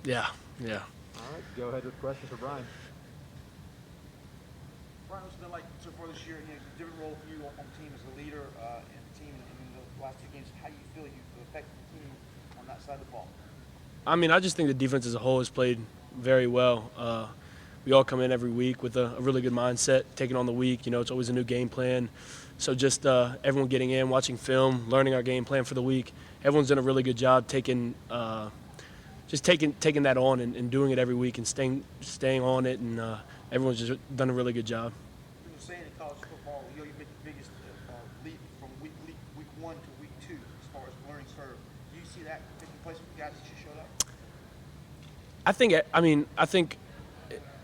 Yeah. All right, go ahead with the question for Bryan. Bryan, what's it been like so far this year? Different role for you on the team as a leader in the team in the last 2 games. How do you feel you affect the team on that side of the ball? I mean, I just think the defense as a whole has played very well. We all come in every week with a really good mindset, taking on the week. It's always a new game plan. So just everyone getting in, watching film, learning our game plan for the week. Everyone's done a really good job taking that on and doing it every week and staying on it. And everyone's just done a really good job. You were saying in college football, you made the biggest leap from week 1 to week 2 as far as learning curve. Do you see that taking place with the guys that you showed up? I think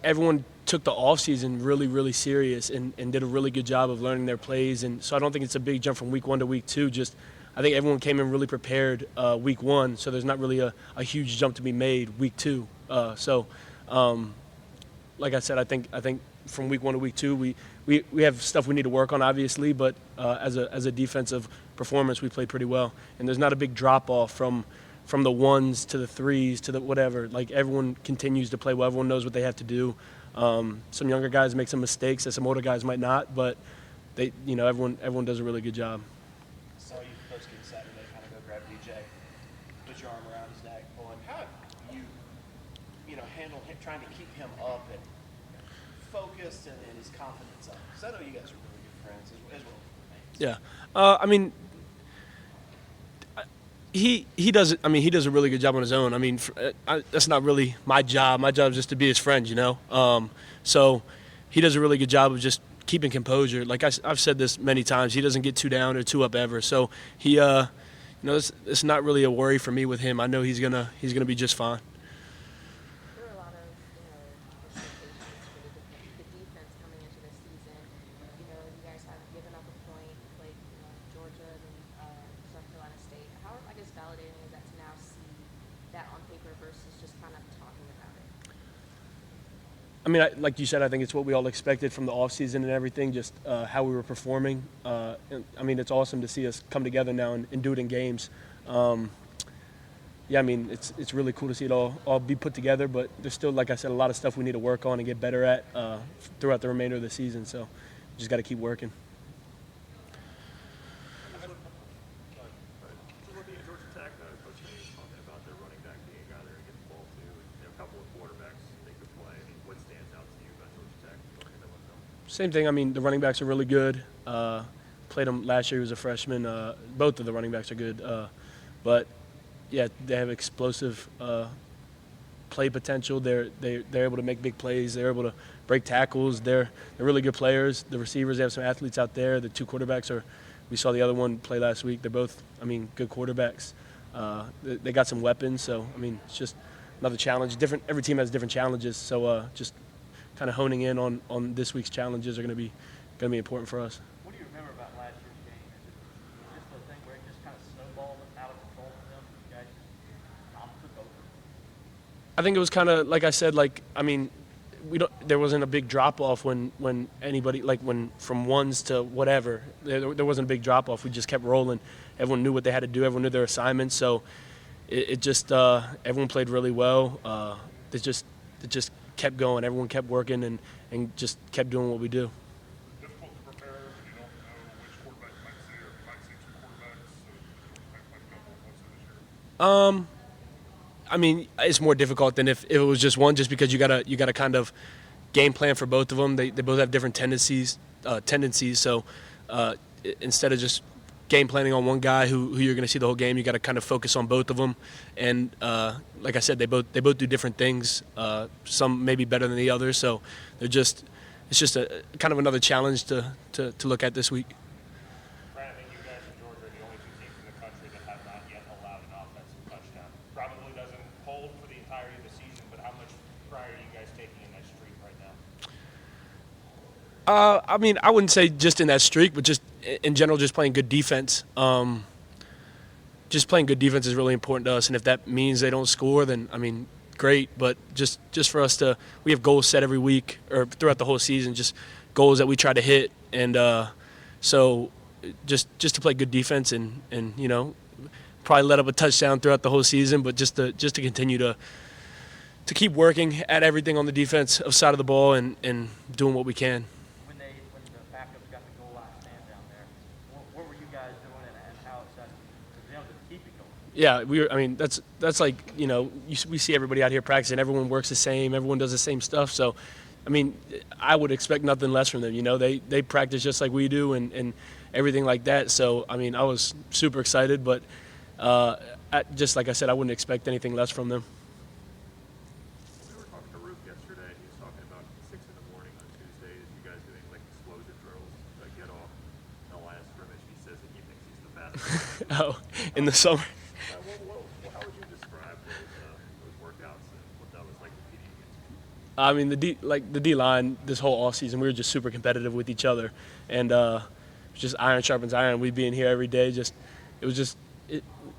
everyone took the offseason really, really serious and did a really good job of learning their plays. And so I don't think it's a big jump from week 1 to week 2. I think everyone came in really prepared week 1, so there's not really a huge jump to be made week 2. Like I said, I think from week 1 to week 2, we have stuff we need to work on, obviously, but as a defensive performance, we played pretty well. And there's not a big drop-off from the 1s to the 3s to the whatever. Like, everyone continues to play well. Everyone knows what they have to do. Some younger guys make some mistakes that some older guys might not, but everyone does a really good job. I saw you post-game Saturday kind of go grab DJ, put your arm around his neck, pulling. How do you handle him, trying to keep him up and focused and his confidence up? Because I know you guys are really good friends as well. Yeah. He does it. He does a really good job on his own. That's not really my job. My job is just to be his friend, So he does a really good job of just keeping composure. Like I've said this many times, he doesn't get too down or too up ever. So he, it's not really a worry for me with him. I know he's gonna be just fine. There were a lot of expectations for the defense coming into this season. You guys have given up a point, like Georgia and South Carolina State. How validating is that to now see that on paper versus just kind of talking about it? Like you said, I think it's what we all expected from the offseason and everything, just how we were performing. It's awesome to see us come together now and do it in games. It's really cool to see it all be put together, but there's still, like I said, a lot of stuff we need to work on and get better at throughout the remainder of the season. So just got to keep working. Same thing. The running backs are really good. Played him last year. He was a freshman. Both of the running backs are good. But yeah, they have explosive play potential. They're able to make big plays. They're able to break tackles. They're really good players. The receivers, they have some athletes out there. The two quarterbacks are. We saw the other one play last week. They're both, good quarterbacks. They got some weapons. So it's just another challenge. Every team has different challenges. So just kind of honing in on this week's challenges are going to be important for us. What do you remember about last year's game? Is it just a thing where it just kind of snowballed out of control for them? You guys took over? I think it was kind of like I said. There wasn't a big drop off when anybody from 1s to whatever. There wasn't a big drop off. We just kept rolling. Everyone knew what they had to do. Everyone knew their assignments. So it just everyone played really well. It just kept going. Everyone kept working and just kept doing what we do. Difficult to prepare when you don't know which quarterback you might see, or if you might see two quarterbacks. So what's this year? It's more difficult than if it was just one, just because you gotta kind of game plan for both of them. They both have different tendencies. So instead of just game planning on one guy who you're going to see the whole game, you got to kind of focus on both of them. And like I said, they both do different things. Some maybe better than the others. So it's just a kind of another challenge to look at this week. Bryan, I think you guys and Georgia are the only two teams in the country that have not yet allowed an offensive touchdown. Probably doesn't hold for the entirety of the season, but how much pride are you guys taking in that streak right now? I wouldn't say just in that streak, but just in general, just playing good defense. Just playing good defense is really important to us, and if that means they don't score, then great. But just for us we have goals set every week or throughout the whole season, just goals that we try to hit, and so just to play good defense and probably let up a touchdown throughout the whole season, but just to continue to to keep working at everything on the defensive side of the ball and doing what we can. When the backups got the goal line stand down there, what were you guys doing and how excited to be able to keep it going? Yeah, I mean, that's like, we see everybody out here practicing. Everyone works the same. Everyone does the same stuff. So, I mean, I would expect nothing less from them. They practice just like we do and everything like that. So, I mean, I was super excited, but just like I said, I wouldn't expect anything less from them. We were talking to Roop yesterday. He was talking about 6 in the morning on Tuesdays. You guys doing like explosion drills to get off the last scrimmage. He says that he thinks he's the best. Oh, in the summer. How would you describe those workouts and what that was like competing against you? I mean, the D line this whole off season, we were just super competitive with each other, and just iron sharpens iron. We'd be in here every day.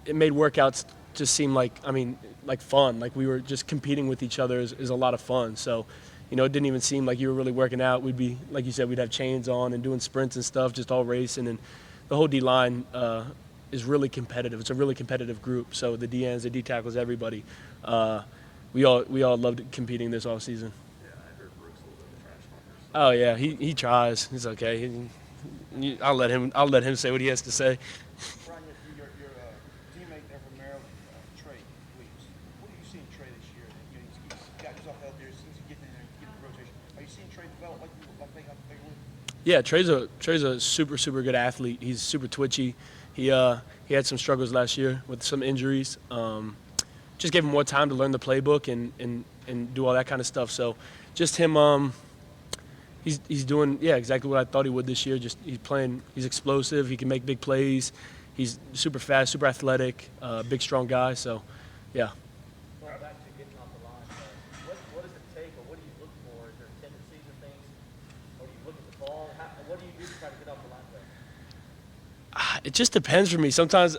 It made workouts just seem like fun. Like we were just competing with each other is a lot of fun. So, it didn't even seem like you were really working out. We'd be, like you said, we'd have chains on and doing sprints and stuff, just all racing. And the whole D line is really competitive. It's a really competitive group. So the D ends, the D tackles, everybody. We all loved competing this off season. Yeah, I heard Brooks a little bit of trash talkers. Oh yeah, he tries. He's okay. I'll let him say what he has to say. Bryan, your teammate there from Maryland, Trey Williams. What are you seeing Trey this year? He's got himself out there. Seems to get in there, get the rotation. Are you seeing Trey develop like they would? Yeah, Trey's a super good athlete. He's super twitchy. He had some struggles last year with some injuries. Just gave him more time to learn the playbook and do all that kind of stuff. So just him, he's doing exactly what I thought he would this year. Just he's explosive. He can make big plays. He's super fast, super athletic, big strong guy. So yeah. Going back to getting off the line, what does it take, or what do you look for? Is there tendencies and things, or do you look at the ball? What do you do to try to get off the line there? It just depends for me. Sometimes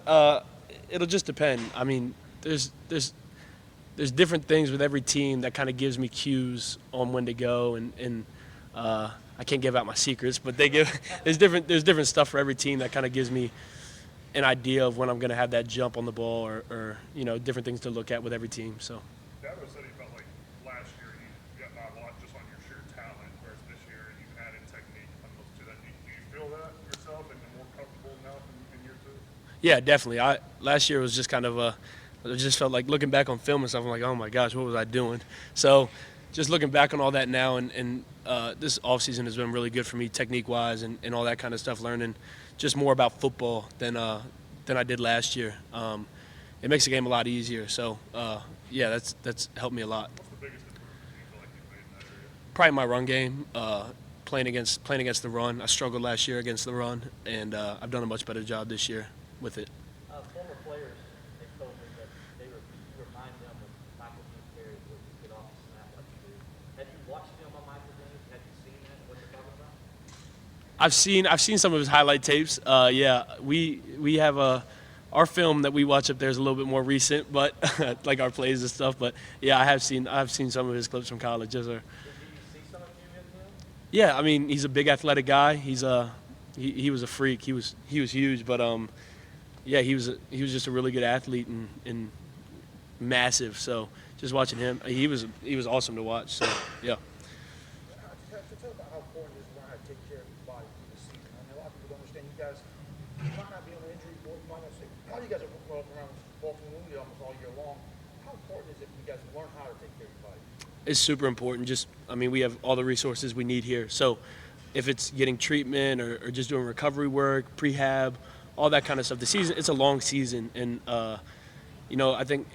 it'll just depend. I mean, there's different things with every team that kind of gives me cues on when to go, and I can't give out my secrets, but there's different stuff for every team that kind of gives me an idea of when I'm going to have that jump on the ball, or different things to look at with every team. So. Dabo said he felt like last year you got a lot just on your sheer talent, whereas this year you've added technique almost to that. Do you feel that yourself and you're more comfortable now in year 2? Yeah, definitely. Last year was just kind of it just felt like looking back on film and stuff. I'm like, oh my gosh, what was I doing? So, just looking back on all that now, and this offseason has been really good for me, technique-wise, and all that kind of stuff. Learning just more about football than I did last year. It makes the game a lot easier. So, yeah, that's helped me a lot. What's the biggest improvement you feel like you've made in that area? Probably my run game. Playing against the run. I struggled last year against the run, and I've done a much better job this year with it. Former players, they told me that you remind them of Michael Dean Terry when you get off the snap like you do. Have you watched him on Michael Dean? Have you seen that? What you're talking about? I've seen some of his highlight tapes. Yeah, we have our film that we watch up there is a little bit more recent, but like our plays and stuff. But yeah, I've seen some of his clips from college. Yes, sir. Did you see some of you in him? Yeah, I mean, he's a big athletic guy. He was a freak. He was huge, but yeah, he was just a really good athlete and massive. So just watching him, he was awesome to watch. So yeah. Tell about how important it is to learn how to take care of your body through the season. I mean, a lot of people don't understand. You might not be on the injury report. You might not say, how do you guys are walking around wounded almost all year long? How important is it for you guys to learn how to take care of your body? It's super important. We have all the resources we need here. So if it's getting treatment or just doing recovery work, prehab, all that kind of stuff. The season, it's a long season, and I think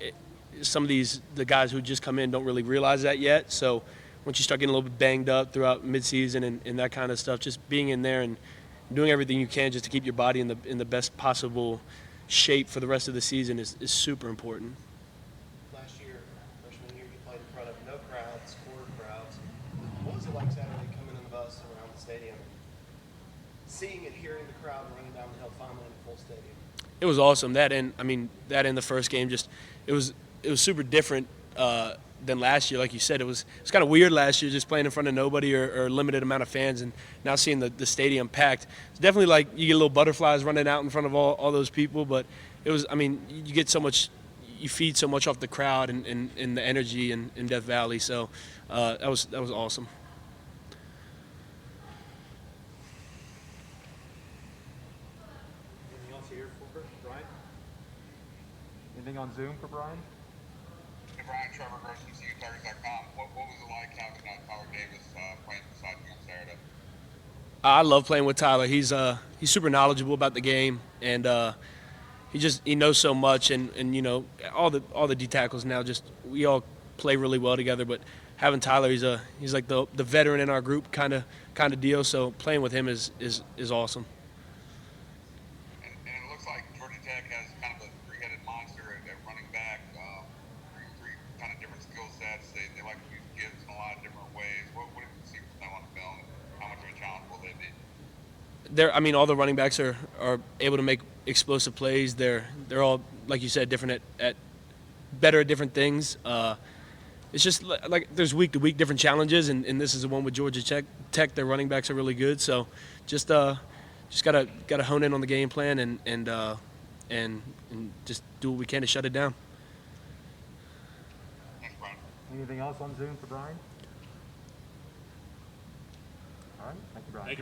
some of the guys who just come in don't really realize that yet. So once you start getting a little bit banged up throughout midseason and that kind of stuff, just being in there and doing everything you can just to keep your body in the best possible shape for the rest of the season is super important. Last year, freshman year, you played in front of no crowds, quarter crowds. What was it like Saturday coming in the bus around the stadium, seeing and hearing the crowd running down the hill finally in the full stadium? It was awesome. That and the first game, it was super different than last year. Like you said, it was kind of weird last year just playing in front of nobody or limited amount of fans, and now seeing the stadium packed. It's definitely like you get little butterflies running out in front of all those people, but it was, you get so much, you feed so much off the crowd and the energy in Death Valley. So that was awesome. Anything else here for Bryan? Anything on Zoom for Bryan? Hey, Brian, Trevor Gross from TigerNet.com. What was it like having Tyler Davis playing beside you on Saturday? I love playing with Tyler. He's super knowledgeable about the game, and he knows so much, and you know all the D tackles now. Just we all play really well together. But having Tyler, he's like the veteran in our group kind of deal. So playing with him is awesome. And it looks like Georgia Tech has kind of a three-headed monster at running back. Three kind of different skill sets. They like to use Gibbs in a lot of different ways. What did you see from them on the film, and how much of a challenge will they be? All the running backs are able to make explosive plays. They're all, like you said, different at better at different things. It's just like there's week to week different challenges, and this is the one with Georgia Tech. Their running backs are really good, so just gotta hone in on the game plan and just do what we can to shut it down. Thanks, Brian. Anything else on Zoom for Bryan? All right, thank you, Bryan. Thank you.